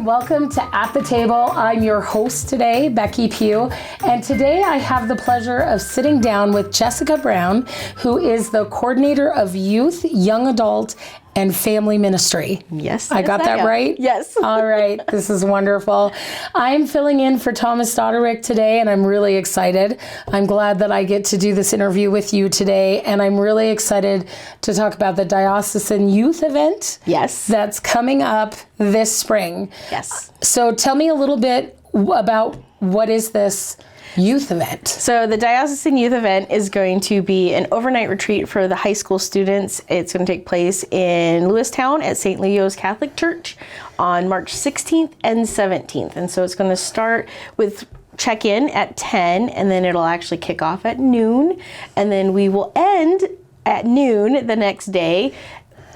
and welcome to At the Table. I'm your host today, Becky Pugh, and today I have the pleasure of sitting down with Jessica Brown, who is the Coordinator of Youth, Young Adult, and Family Ministry. Yes. I got that right? Yes. All right. This is wonderful. I'm filling in for Thomas Dotterweich today, and I'm really excited. I'm glad that I get to do this interview with you today, and I'm really excited to talk about the Diocesan Youth Event. Yes. That's coming up this spring. Yes. So tell me a little bit about what is this youth event? So the Diocesan Youth Event is going to be an overnight retreat for the high school students. It's going to take place in Lewistown at St. Leo's Catholic Church on March 16th and 17th. And so it's going to start with check-in at 10, and then it'll actually kick off at noon. And then we will end at noon the next day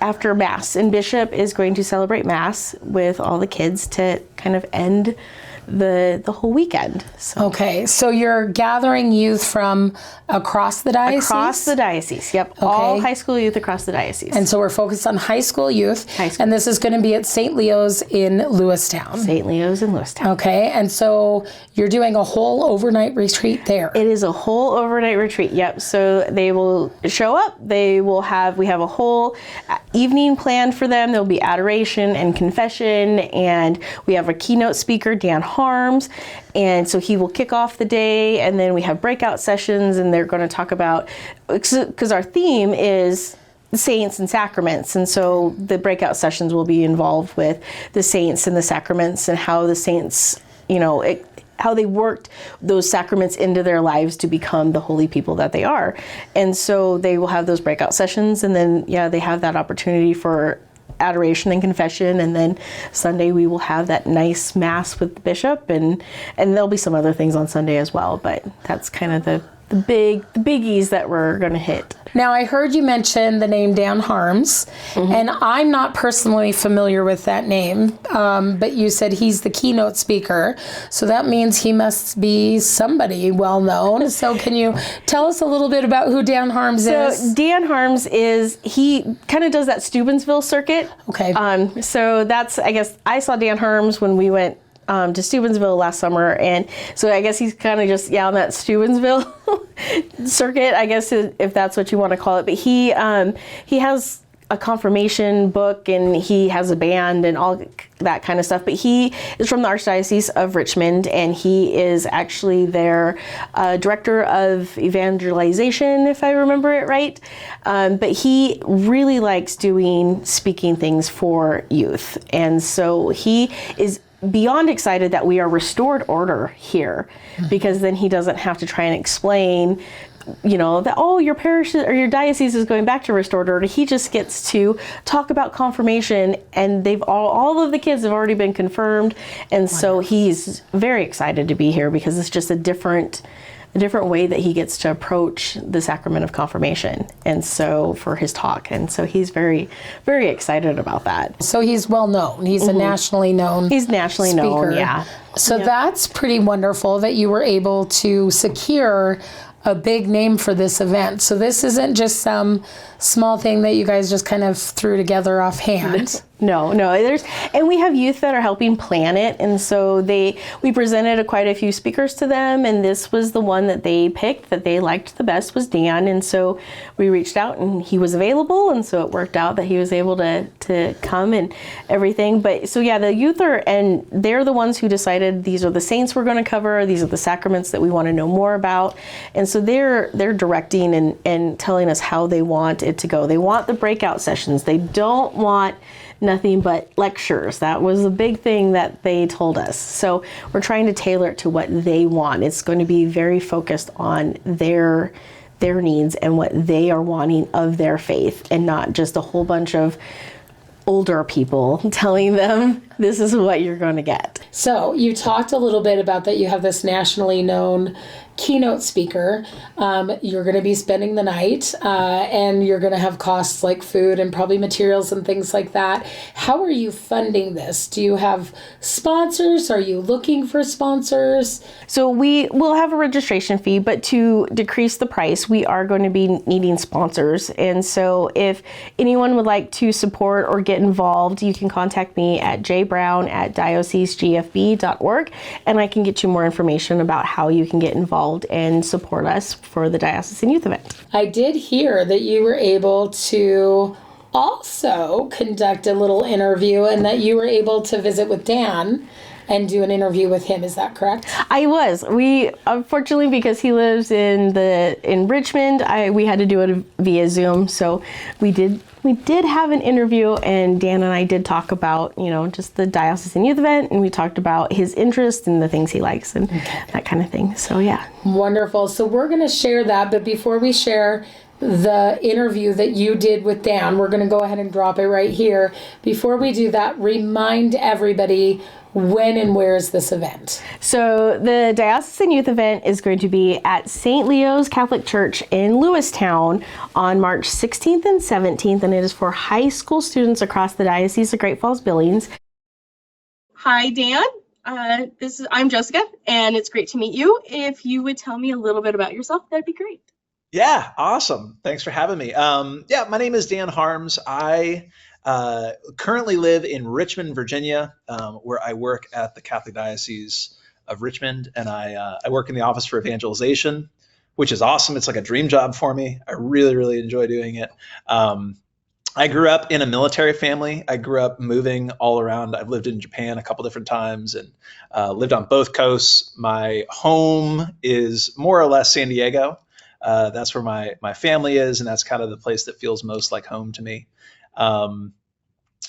after Mass. And Bishop is going to celebrate Mass with all the kids to kind of end the whole weekend. So. Okay, so you're gathering youth from across the diocese? Across the diocese, yep. Okay. All high school youth across the diocese. And so we're focused on high school youth. And this is going to be at St. Leo's in Lewistown. St. Leo's in Lewistown. Okay, and so you're doing a whole overnight retreat there. It is a whole overnight retreat, yep. So they will show up. We have a whole evening planned for them. There'll be adoration and confession, and we have a keynote speaker, Dan Harms, and so he will kick off the day, and then we have breakout sessions, and they're going to talk about, because our theme is saints and sacraments, and so the breakout sessions will be involved with the saints and the sacraments and how the saints, how they worked those sacraments into their lives to become the holy people that they are. And so they will have those breakout sessions, and then they have that opportunity for adoration and confession, and then Sunday we will have that nice Mass with the bishop, and there'll be some other things on Sunday as well, but that's kind of the biggies that we're going to hit. Now, I heard you mention the name Dan Harms, and I'm not personally familiar with that name, but you said he's the keynote speaker, so that means he must be somebody well-known. So can you tell us a little bit about who Dan Harms is? So Dan Harms he kind of does that Steubenville circuit. Okay. So that's, I guess, I saw Dan Harms when we went to Steubenville last summer, and so I guess he's kind of just on that Steubenville circuit, I guess, if that's what you want to call it. But he has a confirmation book, and he has a band and all that kind of stuff. But he is from the Archdiocese of Richmond, and he is actually their director of evangelization, if I remember it right. But he really likes speaking things for youth, and so he is beyond excited that we are restored order here, because then he doesn't have to try and explain, that, your parish or your diocese is going back to restored order. He just gets to talk about confirmation, and all of the kids have already been confirmed, and so he's very excited to be here, because it's just a different way that he gets to approach the sacrament of confirmation, and so for his talk, and so he's very, very excited about that. So he's well known. He's a nationally known. He's nationally known, yeah. So that's pretty wonderful that you were able to secure a big name for this event. So this isn't just some small thing that you guys just kind of threw together offhand. No. And we have youth that are helping plan it, and so we presented quite a few speakers to them, and this was the one that they picked that they liked the best was Dan, and so we reached out, and he was available, and so it worked out that he was able to come and everything. But so the youth they're the ones who decided these are the saints we're going to cover, these are the sacraments that we want to know more about, and so they're directing and telling us how they want it to go. They want the breakout sessions. They don't want nothing but lectures. That was a big thing that they told us. So we're trying to tailor it to what they want. It's going to be very focused on their needs and what they are wanting of their faith, and not just a whole bunch of older people telling them this is what you're going to get. So you talked a little bit about that you have this nationally known keynote speaker. You're going to be spending the night, and you're going to have costs like food and probably materials and things like that. How are you funding this? Do you have sponsors? Are you looking for sponsors? So we will have a registration fee, but to decrease the price, we are going to be needing sponsors. And so if anyone would like to support or get involved, you can contact me at jbrown@diocesegfb.org, and I can get you more information about how you can get involved and support us for the Diocesan Youth Event. I did hear that you were able to also conduct a little interview and that you were able to visit with Dan and do an interview with him. Is that correct? I was. We, unfortunately, because he lives in Richmond, we had to do it via Zoom. So we did have an interview, and Dan and I did talk about, just the Diocesan Youth Event, and we talked about his interests and the things he likes and that kind of thing. So yeah. Wonderful. So we're going to share that, but before we share the interview that you did with Dan, we're going to go ahead and drop it right here. Before we do that, remind everybody, when and where is this event? So the Diocesan Youth Event is going to be at St. Leo's Catholic Church in Lewistown on March 16th and 17th, and it is for high school students across the Diocese of Great Falls-Billings. Hi, Dan. I'm Jessica, and it's great to meet you. If you would tell me a little bit about yourself, that'd be great. Yeah, awesome. Thanks for having me. My name is Dan Harms. I currently live in Richmond, Virginia, where I work at the Catholic Diocese of Richmond, and I work in the Office for Evangelization, which is awesome. It's like a dream job for me. I really, really enjoy doing it. I grew up in a military family. I grew up moving all around. I've lived in Japan a couple different times and lived on both coasts. My home is more or less San Diego. That's where my family is, and that's kind of the place that feels most like home to me. When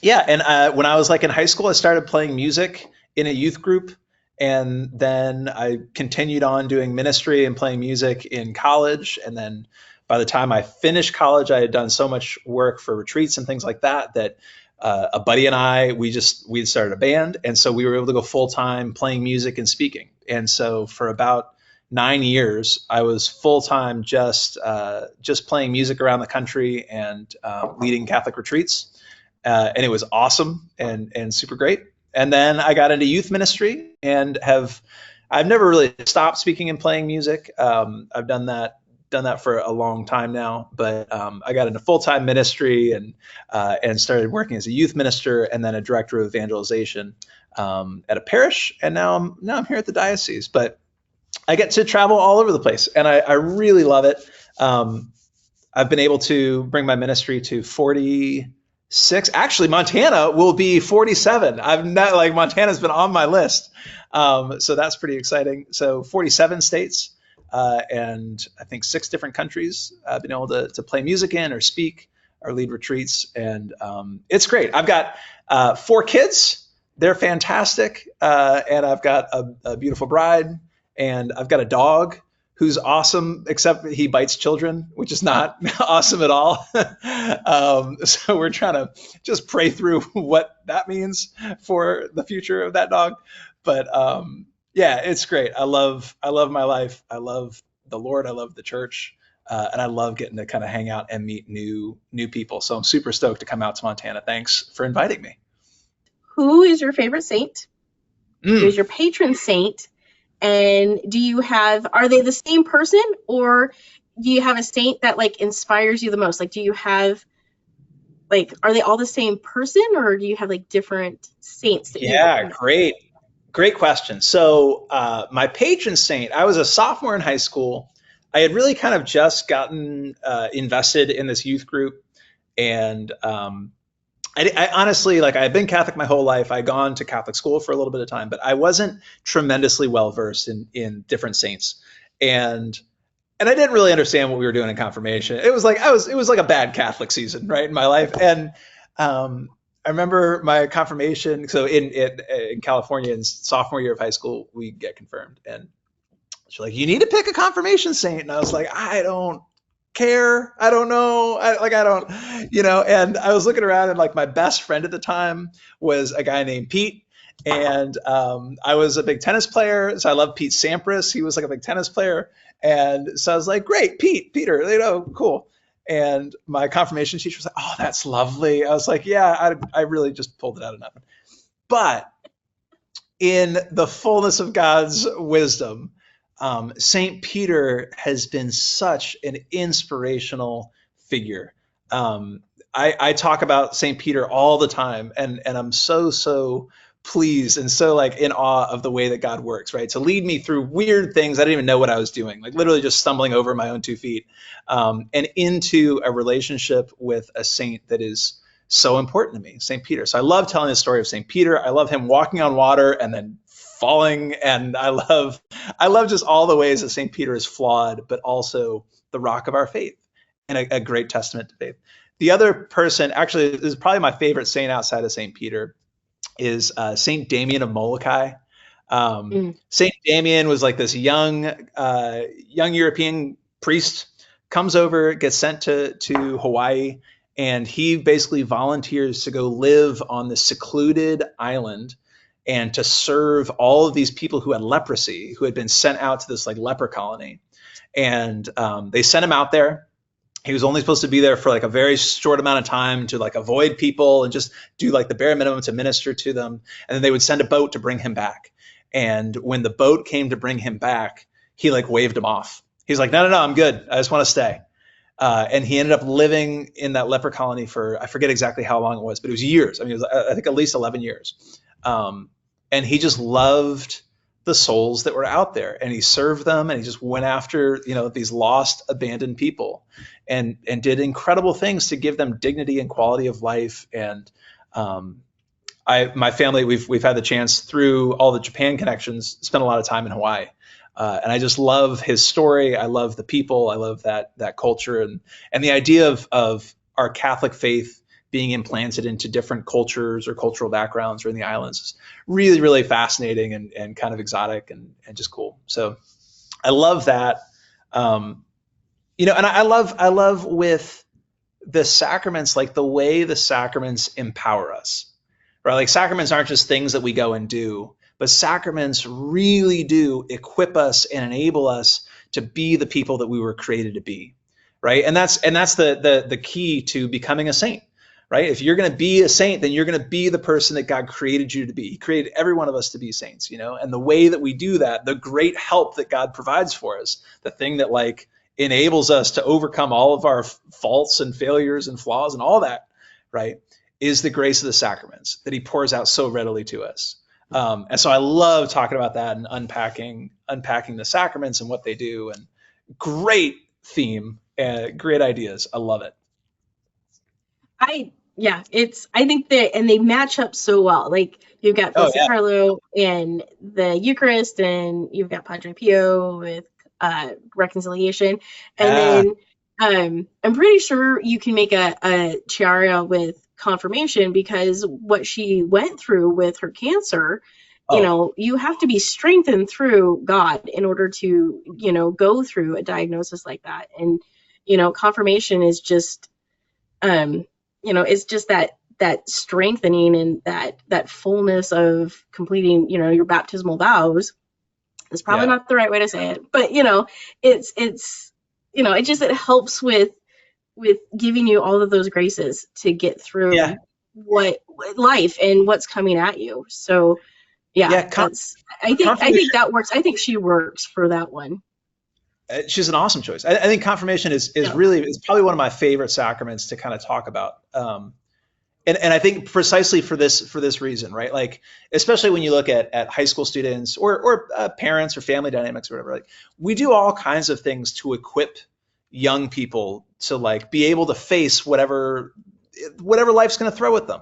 I was in high school, I started playing music in a youth group, and then I continued on doing ministry and playing music in college. And then by the time I finished college, I had done so much work for retreats and things like that a buddy and I, we started a band, and so we were able to go full time playing music and speaking. And so for about 9 years, I was full-time just playing music around the country and leading Catholic retreats. And it was awesome and super great. And then I got into youth ministry and I've never really stopped speaking and playing music. I've done that for a long time now, but I got into full-time ministry and started working as a youth minister and then a director of evangelization at a parish. And now I'm here at the diocese. But I get to travel all over the place, and I really love it. I've been able to bring my ministry to 46. Actually, Montana will be 47. Montana's been on my list. So that's pretty exciting. So 47 states and I think 6 different countries I've been able to play music in or speak or lead retreats. And it's great. I've got 4 kids. They're fantastic. And I've got a beautiful bride. And I've got a dog who's awesome, except he bites children, which is not awesome at all. So we're trying to just pray through what that means for the future of that dog. But it's great. I love my life. I love the Lord. I love the church. And I love getting to kind of hang out and meet new people. So I'm super stoked to come out to Montana. Thanks for inviting me. Who is your favorite saint? Who is your patron saint? And are they the same person, or do you have a saint that inspires you the most? Do you have are they all the same person, or do you have different saints that Great question. So my patron saint, I was a sophomore in high school. I had really kind of just gotten invested in this youth group, and I honestly, I've been Catholic my whole life. I'd gone to Catholic school for a little bit of time, but I wasn't tremendously well versed in different saints, and I didn't really understand what we were doing in confirmation. It was like a bad Catholic season, right, in my life. And I remember my confirmation. So in California, in sophomore year of high school, we get confirmed, and she's like, "You need to pick a confirmation saint," and I was like, "I don't care. I don't know. I don't, and I was looking around, and my best friend at the time was a guy named Pete. And I was a big tennis player. So I love Pete Sampras. He was a big tennis player. And so I was like, great, Peter, cool. And my confirmation teacher was like, oh, that's lovely. I was like, yeah, I really just pulled it out of nothing. But in the fullness of God's wisdom, St. Peter has been such an inspirational figure. I talk about St. Peter all the time, and I'm so pleased and so like in awe of the way that God works, right? To lead me through weird things I didn't even know what I was doing, like literally just stumbling over my own 2 feet, and into a relationship with a saint that is so important to me, St. Peter. So I love telling the story of St. Peter. I love him walking on water and then falling, and I love just all the ways that St. Peter is flawed, but also the rock of our faith and a great testament to faith. The other person, actually, this is probably my favorite saint outside of St. Peter, is St. Damien of Molokai. St. Damien was like this young European priest, comes over, gets sent to Hawaii, and he basically volunteers to go live on this secluded island and to serve all of these people who had leprosy, who had been sent out to this like leper colony. And they sent him out there. He was only supposed to be there for like a very short amount of time to like avoid people and just do like the bare minimum to minister to them. And then they would send a boat to bring him back. And when the boat came to bring him back, he like waved him off. He's like, no, I'm good. I just want to stay. And he ended up living in that leper colony for, I forget exactly how long it was, but it was years. I mean, it was, I think at least 11 years. And he just loved the souls that were out there, and he served them, and he just went after, these lost, abandoned people, and did incredible things to give them dignity and quality of life. And my family, we've had the chance through all the Japan connections, spend a lot of time in Hawaii. And I just love his story. I love the people. I love that culture, and the idea of our Catholic faith being implanted into different cultures or cultural backgrounds or in the islands is really, really fascinating and kind of exotic and just cool. So I love that. And I love with the sacraments, like the way the sacraments empower us, right? Like sacraments aren't just things that we go and do, but sacraments really do equip us and enable us to be the people that we were created to be, right? And that's the key to becoming a saint. Right? If you're going to be a saint, then you're going to be the person that God created you to be. He created every one of us to be saints, and the way that we do that, the great help that God provides for us, the thing that like enables us to overcome all of our faults and failures and flaws and all that, right, is the grace of the sacraments that he pours out so readily to us. And so I love talking about that and unpacking the sacraments and what they do, and great theme, great ideas. I love it. I think and they match up so well. Like you've got San Carlo and the Eucharist, and you've got Padre Pio with reconciliation, and then I'm pretty sure you can make a tiara with confirmation, because what she went through with her cancer, you have to be strengthened through God in order to go through a diagnosis like that. And confirmation is just it's just that strengthening and that fullness of completing, your baptismal vows. Is probably not the right way to say it, but it helps with giving you all of those graces to get through what life and what's coming at you. So I think that works. I think she works for that one. She's an awesome choice. I think confirmation is probably one of my favorite sacraments to kind of talk about. And I think precisely for this reason, right? Like, especially when you look at high school students or parents or family dynamics or whatever, like we do all kinds of things to equip young people to like be able to face whatever life's going to throw at them.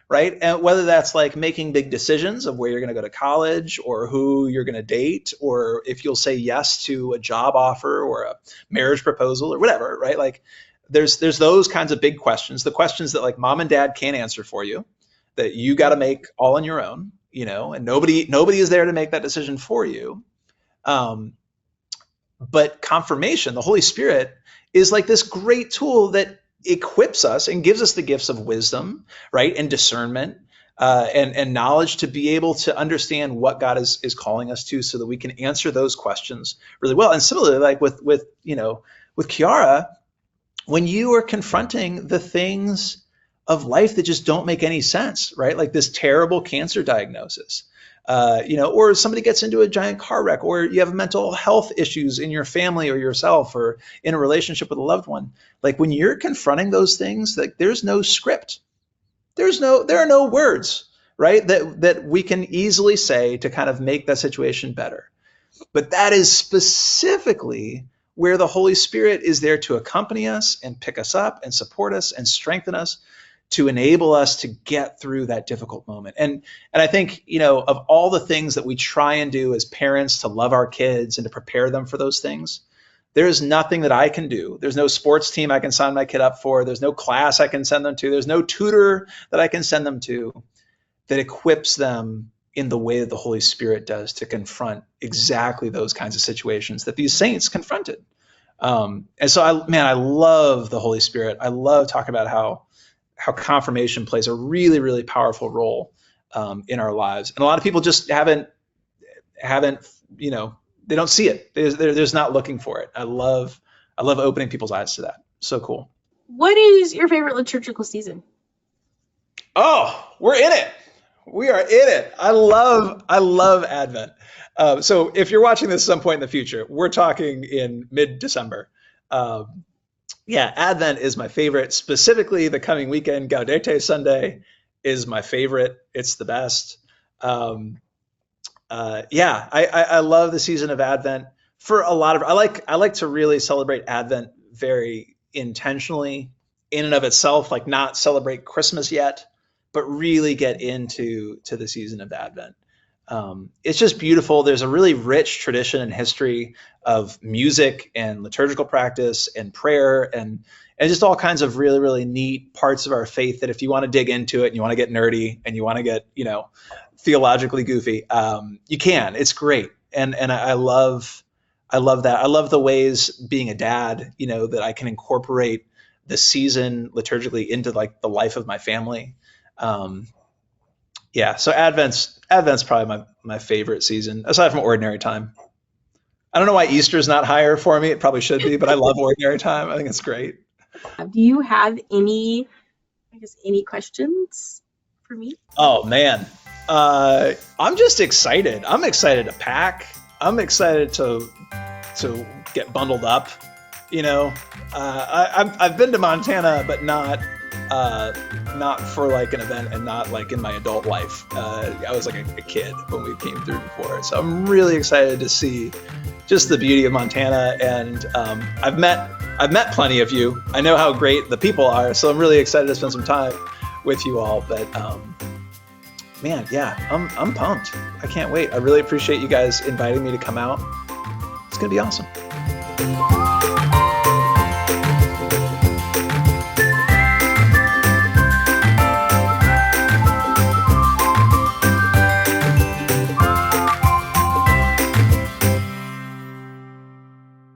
Right. And whether that's like making big decisions of where you're going to go to college or who you're going to date, or if you'll say yes to a job offer or a marriage proposal or whatever. Right. Like there's those kinds of big questions, the questions that like mom and dad can't answer for you, that you got to make all on your own, and nobody is there to make that decision for you. But confirmation, the Holy Spirit, is like this great tool that equips us and gives us the gifts of wisdom, right, and discernment, and knowledge to be able to understand what God is calling us to, so that we can answer those questions really well. And similarly, like with Chiara, when you are confronting the things of life that just don't make any sense, right, like this terrible cancer diagnosis, or somebody gets into a giant car wreck, or you have mental health issues in your family or yourself, or in a relationship with a loved one. Like when you're confronting those things, like there's no script, there are no words, right? That we can easily say to kind of make that situation better. But that is specifically where the Holy Spirit is there to accompany us and pick us up and support us and strengthen us to enable us to get through that difficult moment. And I think, of all the things that we try and do as parents to love our kids and to prepare them for those things, there is nothing that I can do. There's no sports team I can sign my kid up for. There's no class I can send them to. There's no tutor that I can send them to that equips them in the way that the Holy Spirit does to confront exactly those kinds of situations that these saints confronted. And so I love the Holy Spirit. I love talking about how confirmation plays a really, really powerful role in our lives. And a lot of people just haven't, they don't see it. They're just not looking for it. I love opening people's eyes to that. So cool. What is your favorite liturgical season? Oh, we're in it. We are in it. I love Advent. So if you're watching this at some point in the future, we're talking in mid-December. Advent is my favorite. Specifically, the coming weekend, Gaudete Sunday, is my favorite. It's the best. I love the season of Advent for a lot of. I like to really celebrate Advent very intentionally, in and of itself. Like not celebrate Christmas yet, but really get into the season of Advent. It's just beautiful. There's a really rich tradition and history of music and liturgical practice and prayer and just all kinds of really, really neat parts of our faith that if you want to dig into it and you want to get nerdy and you want to get, theologically goofy, you can. It's great. And I love that. I love the ways being a dad, that I can incorporate the season liturgically into like the life of my family. So Advent's probably my favorite season, aside from Ordinary Time. I don't know why Easter's not higher for me. It probably should be, but I love Ordinary Time. I think it's great. Do you have any questions for me? Oh, man. I'm just excited. I'm excited to pack. I'm excited to get bundled up. I've been to Montana, but not for like an event and not like in my adult life. I was like a kid when we came through before. So I'm really excited to see just the beauty of Montana. And I've met plenty of you. I know how great the people are. So I'm really excited to spend some time with you all. But I'm pumped. I can't wait. I really appreciate you guys inviting me to come out. It's going to be awesome.